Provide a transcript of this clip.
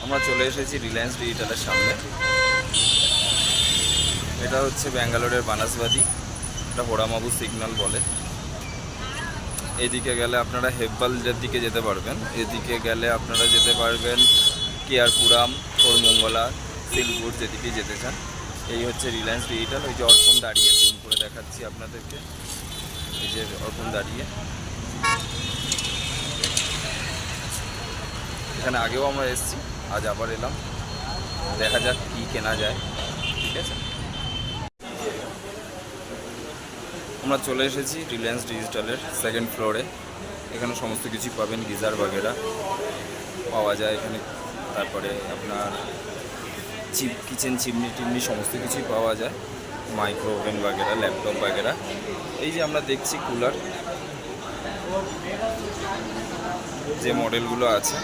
আমরা চলে এসেছি রিলায়েন্স ডিজিটালের সামনে। এটা হচ্ছে ব্যাঙ্গালোরের বানাসবাড়ি, এটা হোড়ামাবু সিগন্যাল বলে। এদিকে গেলে আপনারা হেব্বালের দিকে যেতে পারবেন, এদিকে গেলে আপনারা যেতে পারবেন কেয়ারপুরাম, খোরমঙ্গলা, সিলপুর, যেদিকে যেতে চান। এই হচ্ছে রিলায়েন্স ডিজিটাল। ওই যে অর্পণ দাঁড়িয়ে, জুম করে দেখাচ্ছি আপনাদেরকে, এই যে অর্পণ দাঁড়িয়ে। এখানে আগেও আমরা এসেছি, আজ আবার এলাম, দেখা যাক কী কেনা যায়। ঠিক আছে, আমরা চলে এসেছি রিলায়েন্স ডিজিটালের সেকেন্ড ফ্লোরে। এখানে সমস্ত কিছু পাবেন, গিজার বাগেরা পাওয়া যায় এখানে। তারপরে আপনার কিচেন চিমনি টিমনি সমস্ত কিছুই পাওয়া যায়, মাইক্রো ওভেন বাগেরা, ল্যাপটপ বাগেরা। এই যে আমরা দেখছি কুলার, যে মডেলগুলো আছে